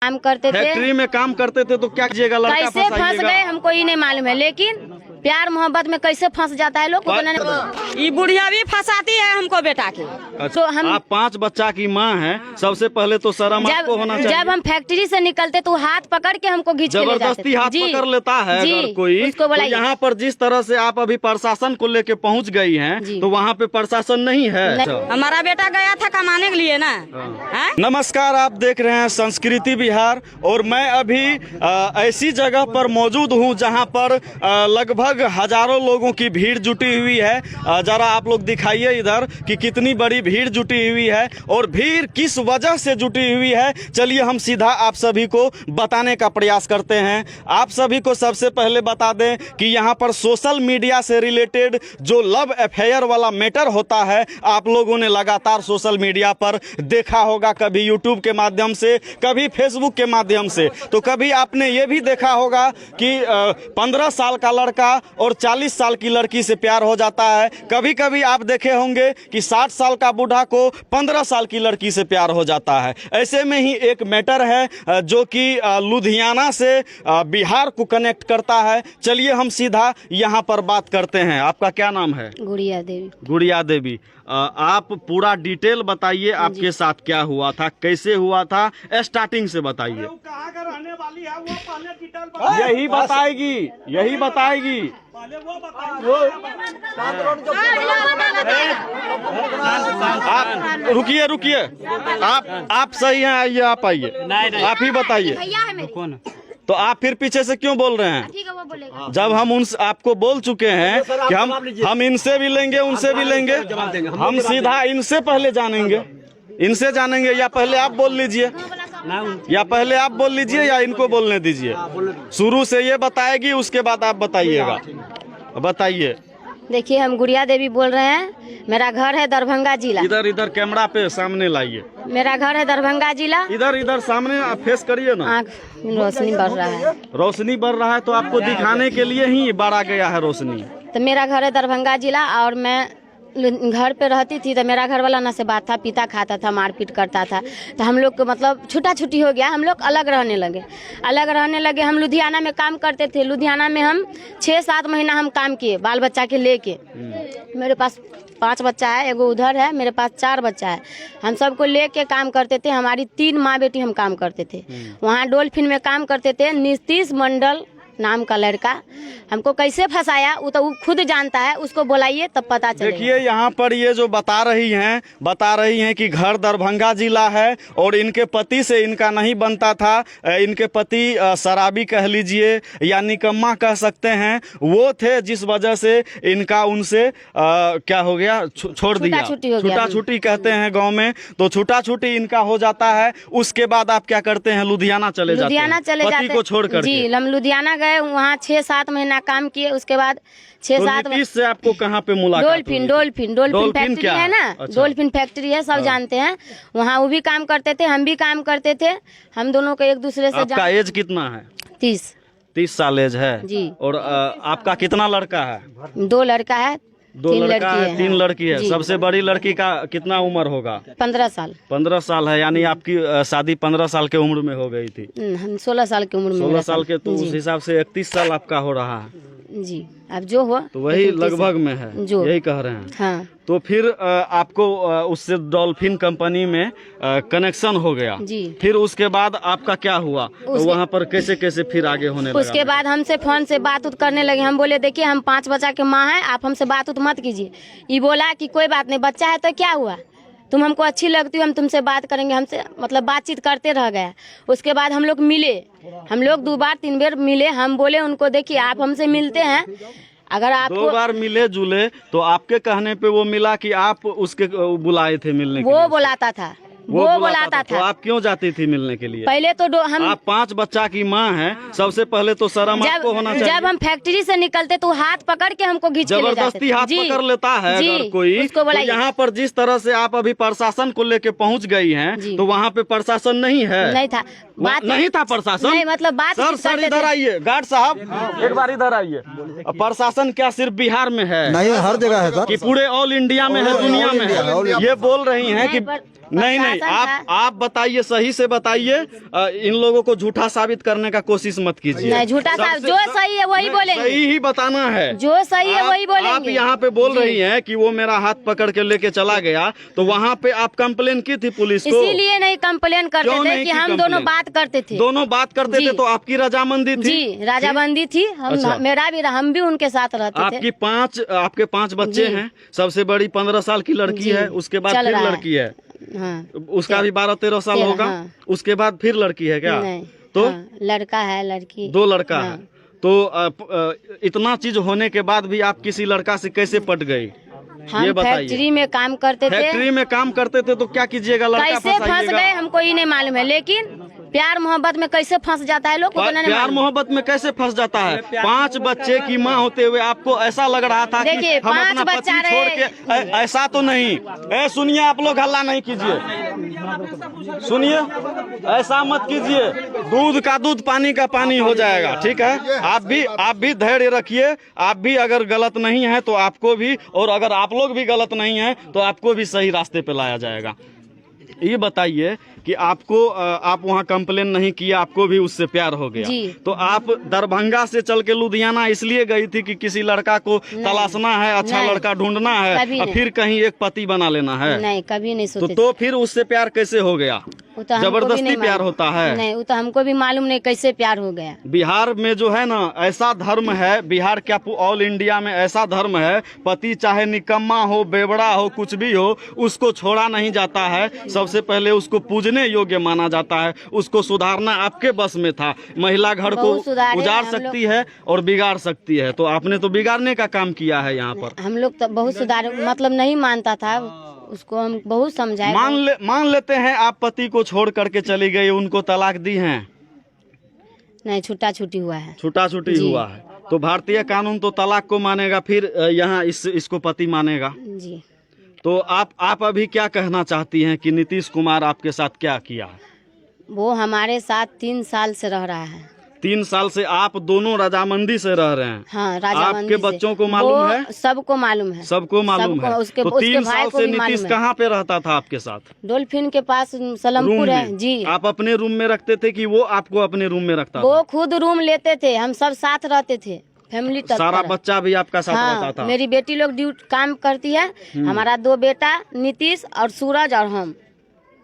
काम करते थे, फैक्ट्री में काम करते थे, तो क्या कीजिएगा? लड़का कैसे फंस गए हमको ये नहीं मालूम है, लेकिन प्यार मोहब्बत में कैसे फंस जाता है लोग। ये बुढ़िया भी फंसाती है हमको बेटा के। तो हम आप 5 बच्चा की माँ हैं, सबसे पहले तो शर्म आपको होना चाहिए। जब हम फैक्ट्री से निकलते तो हाथ पकड़ के हमको घींच के ले जाते। जबरदस्ती हाथ पकड़ लेता है अगर कोई, तो यहाँ पर जिस तरह से आप अभी प्रशासन को लेके पहुँच गई हैं, तो वहाँ पे प्रशासन नहीं है। हमारा बेटा गया था कमाने के लिए ना। नमस्कार, आप देख रहे हैं संस्कृति बिहार, और मैं अभी ऐसी जगह पर मौजूद हूँ जहाँ पर लगभग हजारों लोगों की भीड़ जुटी हुई है। जरा आप लोग दिखाइए इधर कि कितनी बड़ी भीड़ जुटी हुई है, और भीड़ किस वजह से जुटी हुई है, चलिए हम सीधा आप सभी को बताने का प्रयास करते हैं। आप सभी को सबसे पहले बता दें कि यहाँ पर सोशल मीडिया से रिलेटेड जो लव अफेयर वाला मैटर होता है, आप लोगों ने लगातार सोशल मीडिया पर देखा होगा, कभी यूट्यूब के माध्यम से, कभी फेसबुक के माध्यम से, तो कभी आपने ये भी देखा होगा कि 15 साल का लड़का और 40 साल की लड़की से प्यार हो जाता है। कभी कभी आप देखे होंगे कि 60 साल का बूढ़ा को 15 साल की लड़की से प्यार हो जाता है। ऐसे में ही एक मैटर है जो कि लुधियाना से बिहार को कनेक्ट करता है। चलिए हम सीधा यहाँ पर बात करते हैं। आपका क्या नाम है? गुड़िया देवी। गुड़िया देवी, आप पूरा डिटेल बताइए, आपके साथ क्या हुआ था, कैसे हुआ था, स्टार्टिंग से बताइए। यही बताएगी, यही बताएगी। आप रुकिए रुकिए, आप सही हैं, आइए, आप आइए, आप ही बताइए। तो आप फिर पीछे से क्यों बोल रहे हैं? जब हम उन आपको बोल चुके हैं कि हम इनसे भी लेंगे, उनसे भी लेंगे, हम सीधा इनसे पहले जानेंगे, इनसे जानेंगे। या पहले आप बोल लीजिए, या पहले आप बोल लीजिए, या इनको बोलने दीजिए। शुरू से ये बताएगी, उसके बाद आप बताइएगा। बताइए। देखिए, हम गुड़िया देवी बोल रहे हैं। मेरा घर है दरभंगा जिला। इधर कैमरा पे सामने लाइए। मेरा घर है दरभंगा जिला। इधर सामने फेस करिए ना। आँख रोशनी बढ़ रहा है। रोशनी बढ़ रहा है तो आपको दिखाने के लिए ही बाढ़ गया है रोशनी। तो मेरा घर है दरभंगा जिला, और मैं घर पे रहती थी। तो मेरा घर वाला ना से बात था, पीता खाता था, मारपीट करता था। तो हम लोग को मतलब छूटा छुट्टी हो गया, हम लोग अलग रहने लगे। हम लुधियाना में काम करते थे। लुधियाना में हम 6-7 महीना हम काम किए, बाल बच्चा के लेके। मेरे पास 5 बच्चा है, एगो उधर है, मेरे पास 4 बच्चा है। हम सबको लेके काम करते थे। हमारी 3 माँ बेटी हम काम करते थे। वहाँ डोल्फिन में काम करते थे। नीतीश मंडल नाम का लड़का हमको कैसे फंसाया, वो तो खुद जानता है, उसको बुलाइए तब पता चलेगा। देखिए, यहाँ पर ये जो बता रही हैं कि घर दरभंगा जिला है, और इनके पति से इनका नहीं बनता था। इनके पति शराबी कह लीजिए या निकम्मा कह सकते हैं, वो थे जिस वजह से इनका उनसे क्या हो गया, छोड़ दिया। छूटा छुट्टी कहते हैं गाँव में। तो छूटा छुट्टी इनका हो जाता है। उसके बाद आप क्या करते हैं? लुधियाना चले जाते हैं पति को छोड़कर। जी, हम लुधियाना गए, वहाँ 6-7 महीना काम किए। उसके बाद 6-7 नीतीश से आपको कहाँ पे मुलाकात? डोल्फिन फैक्ट्री है ना। अच्छा। डोल्फिन फैक्ट्री है, सब जानते हैं। वहाँ वो भी काम करते थे, हम भी काम करते थे। हम दोनों को एक दूसरे से। आपका एज कितना है? 30 साल एज है जी। और आपका कितना लड़का है? 2 लड़का है, 2 लड़का है, 3 लड़की है। सबसे बड़ी लड़की का कितना उम्र होगा? 15 साल। 15 साल है, यानी आपकी शादी 15 साल के उम्र में हो गई थी। हम 16 साल की उम्र में। 16 साल के, तो उस हिसाब से 31 साल आपका हो रहा है। जी, अब जो हो तो वही लगभग में है, जो यही कह रहे हैं। हाँ। तो फिर आपको उससे डॉल्फिन कंपनी में कनेक्शन हो गया जी। फिर उसके बाद आपका क्या हुआ? तो वहाँ पर कैसे कैसे फिर आगे होने लगा? उसके बाद हमसे फोन से बात उत करने लगे। हम बोले, देखिए हम 5 बच्चा के माँ हैं, आप हमसे बात उत मत कीजिए। ये बोला कि कोई बात नहीं, बच्चा है तो क्या हुआ, तुम हमको अच्छी लगती हो, हम तुमसे बात करेंगे। हमसे मतलब बातचीत करते रह गया। उसके बाद हम लोग मिले, हम लोग 2 बार 3 बार मिले। हम बोले उनको, देखिए आप हमसे मिलते हैं, अगर आप 2 बार मिले जुले, तो आपके कहने पे वो मिला कि आप उसके बुलाए थे मिलने के लिए? वो बुलाता था। वो बुलाता था। तो आप क्यों जाती थी मिलने के लिए? पहले तो हम आप 5 बच्चा की माँ हैं, सबसे पहले तो शर्म आपको होना चाहिए। जब हम फैक्ट्री से निकलते तो हाथ पकड़ के हमको घींच के ले जाते। जबरदस्ती हाथ पकड़ लेता है अगर कोई, तो यहाँ पर जिस तरह से आप अभी प्रशासन को लेके पहुँच गई हैं, तो वहाँ पे प्रशासन नहीं है? नहीं था, बात नहीं था प्रशासन। नहीं, मतलब बात। सर इधर आइए, गार्ड साहब एक बार इधर आइए। प्रशासन क्या सिर्फ बिहार में है? नहीं, हर जगह है सर। कि पूरे ऑल इंडिया में है, दुनिया में है? ये बोल रही हैं कि नहीं नहीं, प्रशासन आप बताइए, सही से बताइए। इन लोगों को झूठा साबित करने का कोशिश मत कीजिए। नहीं, झूठा साबित, जो सही है वही बोलेंगे, सही ही बताना है, जो सही है वही बोलेंगे। आप यहाँ पे बोल रही हैं कि वो मेरा हाथ पकड़ के लेके चला गया, तो वहाँ पे आप कंप्लेन की थी पुलिस को? इसीलिए नहीं कंप्लेन करते क्यों थे नहीं कि की हम कंप्लेन? दोनों बात करते थे, दोनों बात करते जी। थे, तो आपकी रजामंदी थी? जी, राजाबंदी थी। हम अच्छा। मेरा भी, हम भी उनके साथ रहते थे। आपके 5 बच्चे जी। हैं, सबसे बड़ी 15 साल की लड़की जी, है, उसके बाद चल फिर रहा है। लड़की है, हाँ, उसका भी 12-13 साल 13, होगा, हाँ। उसके बाद फिर लड़की है क्या? नहीं, तो हाँ, लड़का है, लड़की 2 लड़का हाँ। है। तो इतना चीज होने के बाद भी आप किसी लड़का से कैसे पट गई, ये हम बताइए। फैक्ट्री में काम करते थे, फैक्ट्री में काम करते थे तो क्या कीजिएगा, लड़का कैसे फंस फंसाइएगा। गए हमको ही नहीं मालूम है, लेकिन प्यार मोहब्बत में कैसे फंस जाता है लोग को नहीं प्यार मालूम। मोहब्बत में कैसे फंस जाता है? 5 बच्चे की माँ होते हुए आपको ऐसा लग रहा था कि देखिए, हम 5 अपना पति बच्चा छोड़ रहे। के ऐसा तो नहीं। सुनिए, आप लोग हल्ला नहीं कीजिए, सुनिए, ऐसा मत कीजिए, दूध का दूध, पानी का पानी हो जाएगा, ठीक है? आप भी धैर्य रखिए, आप भी अगर गलत नहीं है तो आपको भी, और अगर आप लोग भी गलत नहीं है तो आपको भी सही रास्ते पे लाया जाएगा। ये बताइए कि आपको आप वहाँ कंप्लेन नहीं किया, आपको भी उससे प्यार हो गया, जी। तो आप दरभंगा से चल के लुधियाना इसलिए गई थी कि किसी लड़का को तलाशना है, अच्छा नहीं, लड़का ढूंढना है, कभी और नहीं। फिर कहीं एक पति बना लेना है? नहीं, कभी नहीं सोचे। तो फिर उससे प्यार कैसे हो गया? वो तो हमको भी जबरदस्ती नहीं प्यार मालूम। होता है? नहीं, वो तो हमको भी मालूम नहीं कैसे प्यार हो गया। बिहार में जो है ना, ऐसा धर्म है, बिहार क्या ऑल इंडिया में ऐसा धर्म है, पति चाहे निकम्मा हो, बेवड़ा हो, कुछ भी हो, उसको छोड़ा नहीं जाता है। सबसे पहले उसको पूजने योग्य माना जाता है, उसको सुधारना आपके बस में था। महिला घर को बहुत सुधारे उजाड़ हम सकती है और बिगाड़ सकती है, तो आपने तो बिगाड़ने का काम किया है यहाँ पर। हम लोग तो बहुत सुधार, मतलब नहीं मानता था उसको, हम बहुत समझाए। मान लेते हैं आप पति को छोड़ करके चली गई, उनको तलाक दी हैं? नहीं, छुट्टा छुट्टी हुआ है। छूटा छूटी जी। हुआ है, तो भारतीय कानून तो तलाक को मानेगा, फिर यहाँ इसको पति मानेगा। जी, तो आप अभी क्या कहना चाहती हैं कि नीतीश कुमार आपके साथ क्या किया है? वो हमारे साथ 3 साल से रह रहा है। 3 साल से आप दोनों रजामंदी से रह रहे हैं? हाँ, राजामंदी आपके से। बच्चों को मालूम वो है? सबको मालूम है। सबको मालूम सबको, है। उसके- तो उसके 3 भाई साल को से भी नीतीश मालूम है। कहाँ पे रहता था आपके साथ? डोल्फिन के पास रूम सलमपुर है में? जी। आप अपने रूम में रखते थे कि वो आपको अपने रूम में रखता वो था? खुद रूम लेते थे, हम सब साथ रहते थे, फैमिली सारा बच्चा भी आपका साथ रहता हाँ, था? मेरी बेटी लोग ड्यूटी काम करती है, हमारा 2 बेटा, नीतीश और सूरज और हम,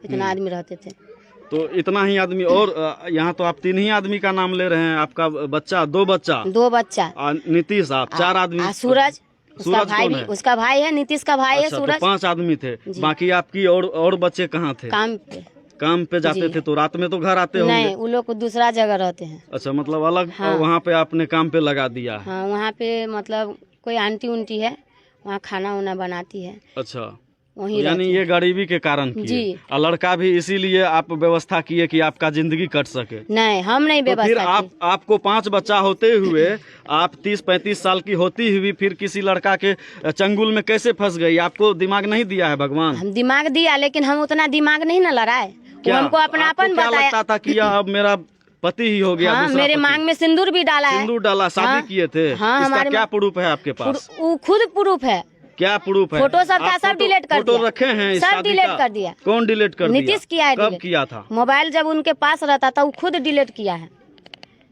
इतना आदमी रहते थे। तो इतना ही आदमी, और यहाँ तो आप 3 ही आदमी का नाम ले रहे हैं। आपका बच्चा, 2 बच्चा, 2 बच्चा, नीतीश, आप 4 आदमी। सूरज, उसका सूरज भाई कौन भी, है? उसका भाई है, नीतीश का भाई है अच्छा, तो सूरज। 5 आदमी थे, जी। बाकी आपकी और बच्चे कहाँ थे? काम पे काम पे जाते जी। थे, तो रात में तो घर आते नहीं, होंगे? वो लोग को दूसरा जगह रहते हैं। अच्छा, मतलब अलग हाँ। वहाँ पे आपने काम पे लगा दिया है? हाँ, वहाँ पे मतलब कोई आंटी उंटी है, वहाँ खाना वाना बनाती है, अच्छा, वहीं यानी रहते हैं। ये गरीबी के कारण जी। किए, और लड़का भी इसीलिए आप व्यवस्था किए कि आपका जिंदगी कट सके। नहीं, हम नहीं तो फिर व्यवस्था की। आपको 5 बच्चा होते हुए, आप 30-35 साल की होती हुई फिर किसी लड़का के चंगुल में कैसे फंस गई? आपको दिमाग नहीं दिया है भगवान? हम दिमाग दिया, लेकिन हम उतना दिमाग नहीं न लड़ाए। वो हमको अपनापन आपको क्या बताया। लगता था कि अब मेरा पति ही हो गया? हाँ, दूसरा मेरे पति? मांग में सिंदूर भी डाला है। सिंदूर डाला, शादी हाँ, किए थे? हाँ, इसका हमारे क्या प्रूफ है आपके पास? वो खुद प्रूफ है, क्या प्रूफ है? फोटो सब था, आप सब डिलीट कर फोटो दिया। रखे हैं इस सब शादी डिलीट का? कर दिया। कौन डिलीट कर दिया? नीतीश किया है कब डिलीट। किया था? मोबाइल जब उनके पास रहता था, वो खुद डिलीट किया है।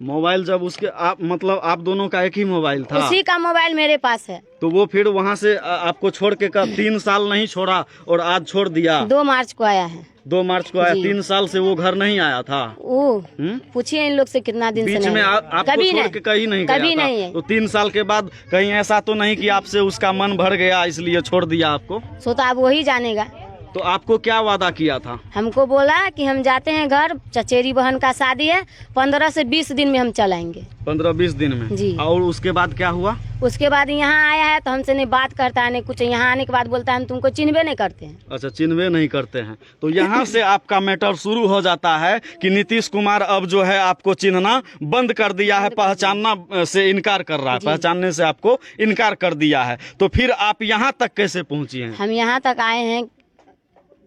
मोबाइल जब उसके मतलब आप दोनों का एक ही मोबाइल था? उसी का मोबाइल मेरे पास है। तो वो फिर वहाँ से आपको छोड़ के 3 साल नहीं छोड़ा और आज छोड़ दिया? 2 मार्च को आया है। 2 मार्च को आया। जी। 3 साल से वो घर नहीं आया था? पूछिए इन लोग से कितना दिन से बीच नहीं में है। आपको कभी छोड़ नहीं, के कहीं नहीं गया कभी था? नहीं है। तो 3 साल के बाद कहीं ऐसा तो नहीं कि आपसे उसका मन भर गया इसलिए छोड़ दिया आपको? सो तो आप वही जानेगा। तो आपको क्या वादा किया था? हमको बोला कि हम जाते हैं घर, चचेरी बहन का शादी है, 15 से 20 दिन में हम चल आएंगे। 15-20 दिन में? जी। और उसके बाद क्या हुआ? उसके बाद यहाँ आया है तो हमसे नहीं बात करता है, नहीं कुछ। यहाँ आने के बाद बोलता है हम तुमको चिन्हबे नहीं करते हैं। अच्छा, चिन्हबे नहीं करते हैं। तो यहाँ से आपका मैटर शुरू हो जाता है कि नीतीश कुमार अब जो है आपको चिन्हना बंद कर दिया है, पहचानना से इनकार कर रहा है, पहचानने से आपको इनकार कर दिया है। तो फिर आप यहाँ तक कैसे पहुँची हैं? हम यहाँ तक आए हैं,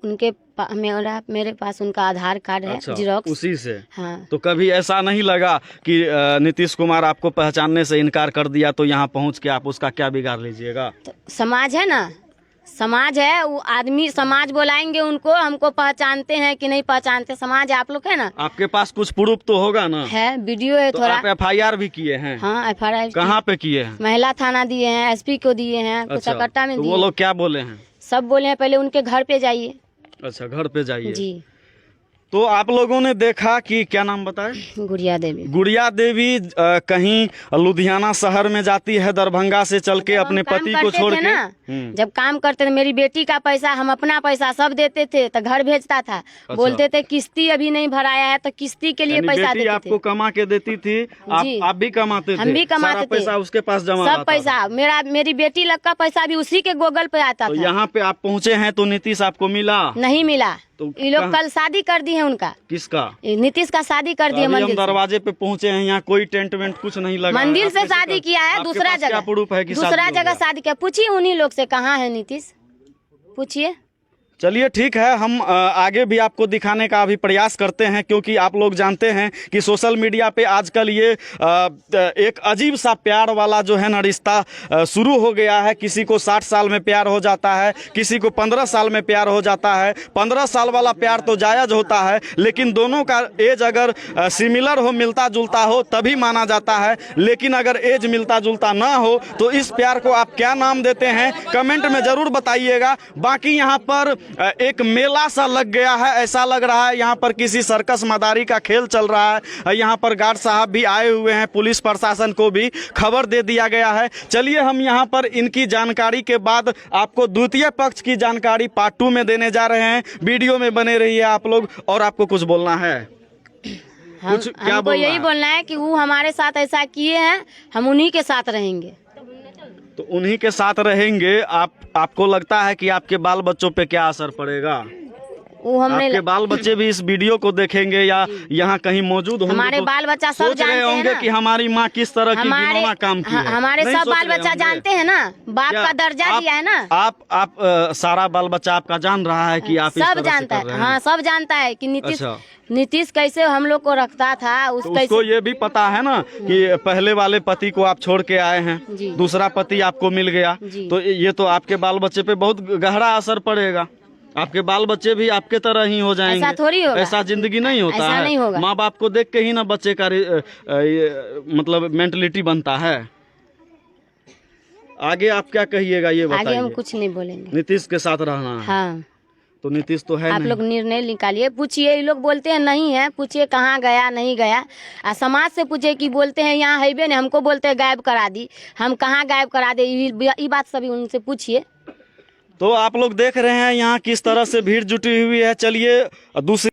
उनके मेरे पास उनका आधार कार्ड है, अच्छा, जीरोक्स। उसी से? हाँ। तो कभी ऐसा नहीं लगा कि नीतीश कुमार आपको पहचानने से इनकार कर दिया तो यहाँ पहुँच के आप उसका क्या बिगाड़ लीजिएगा? तो समाज है ना, समाज है, वो आदमी समाज बुलाएंगे उनको, हमको पहचानते हैं कि नहीं पहचानते, समाज आप लोग है ना। आपके पास कुछ प्रूफ तो होगा ना? है, वीडियो है तो थोड़ा। आप FIR भी किए हैं? हाँ, FIR कहाँ पे किए हैं? महिला थाना दिए हैं, SP को दिए हैं, कुछ अच्छा, कट्टा में तो दिए। वो लोग क्या बोले हैं? सब बोले हैं पहले उनके घर पे जाइए। अच्छा, घर पे जाइए जी। तो आप लोगों ने देखा कि क्या नाम बताए? गुड़िया देवी। गुड़िया देवी कहीं लुधियाना शहर में जाती है, दरभंगा से चल के अपने काम पति को करते छोड़ थे के। ना, जब काम करते थे मेरी बेटी का पैसा हम अपना पैसा सब देते थे, तो घर भेजता था। बोलते थे किस्ती अभी नहीं भराया है, तो किस्ती के लिए यानी पैसा बेटी देते आपको थे। कमा के देती थी, जी। आप भी कमाते थे? हम भी कमाते सारा थे। पैसा उसके पास जमा सब रहता पैसा था। मेरी बेटी लग का पैसा भी उसी के गूगल पे आता तो था। यहाँ पे आप पहुँचे हैं तो नीतीश आपको मिला? नहीं मिला। तो ये लोग कहाँ? कल शादी कर दी है उनका। किसका? नीतीश का शादी कर दिए अभी हम मंदिर से। दरवाजे पे पहुँचे हैं, यहाँ कोई टेंट वेंट कुछ नहीं लगा। मंदिर आप से कैसे शादी किया है, आपके दूसरा पास क्या जगह प्रूफ है कि दूसरा शादी हो जगह गया? शादी किया। पूछिए उन्हीं लोग से कहाँ है नीतीश, पूछिए। चलिए ठीक है, हम आगे भी आपको दिखाने का अभी प्रयास करते हैं, क्योंकि आप लोग जानते हैं कि सोशल मीडिया पे आजकल ये एक अजीब सा प्यार वाला जो है ना रिश्ता शुरू हो गया है। किसी को 60 साल में प्यार हो जाता है, किसी को 15 साल में प्यार हो जाता है। 15 साल वाला प्यार तो जायज़ होता है, लेकिन दोनों का एज अगर सिमिलर हो, मिलता जुलता हो, तभी माना जाता है। लेकिन अगर एज मिलता जुलता ना हो तो इस प्यार को आप क्या नाम देते हैं, कमेंट में ज़रूर बताइएगा। बाकी यहाँ पर एक मेला सा लग गया है, ऐसा लग रहा है यहाँ पर किसी सर्कस मदारी का खेल चल रहा है। यहाँ पर गार्ड साहब भी आए हुए हैं, पुलिस प्रशासन को भी खबर दे दिया गया है। चलिए हम यहाँ पर इनकी जानकारी के बाद आपको द्वितीय पक्ष की जानकारी पार्ट 2 में देने जा रहे हैं। वीडियो में बने रहिए आप लोग। और आपको कुछ बोलना है? कुछ क्या हमको यही बोलना है कि वो हमारे साथ ऐसा किए हैं, हम उन्हीं के साथ रहेंगे। तो उन्हीं के साथ रहेंगे। आपको लगता है कि आपके बाल बच्चों पे क्या असर पड़ेगा? वो हमने आपके बाल बच्चे भी इस वीडियो को देखेंगे या यहाँ कहीं मौजूद होंगे? हमारे तो बाल बच्चा सब सोच रहे जानते हैं होंगे ना कि हमारी माँ किस तरह की घिनौना काम की है। हमारे नहीं सब सोच बाल रहे बच्चा होंगे? जानते हैं ना, बाप क्या का दर्जा दिया है ना। आप सारा बाल बच्चा आपका जान रहा है कि आप इस सब तरह से जानता कर है। रहे हाँ, हैं? सब जानता है कि अच्छा। नीतीश कैसे हम लोग को रखता था। तो उसको ये भी पता है ना कि पहले वाले पति को आप छोड़ के आए हैं, जी। दूसरा पति आपको मिल गया, जी। तो ये तो आपके बाल बच्चे पे बहुत गहरा असर पड़ेगा। आपके बाल बच्चे भी आपके तरह ही हो जाएंगे। ऐसा थोड़ी होगा। ऐसा जिंदगी नहीं होता ऐसा है। नहीं होगा। माँ बाप को देख के ही ना बच्चे का मतलब मेंटलिटी बनता है। आगे आप क्या कहिएगा ये आगे हम बताइए? कुछ नहीं बोलेंगे। नीतीश के साथ रहना है? हाँ, तो नीतीश तो है आप नहीं। लोग निर्णय निकालिए। पूछिए, ये लोग बोलते हैं नहीं है, पूछिए कहाँ गया नहीं गया। समाज से पूछे कि बोलते हैं यहाँ है भी नहीं, हमको बोलते हैं गायब करा दी, हम कहाँ गायब करा दे, ये बात सभी उनसे पूछिए। तो आप लोग देख रहे हैं यहाँ किस तरह से भीड़ जुटी हुई है। चलिए दूसरी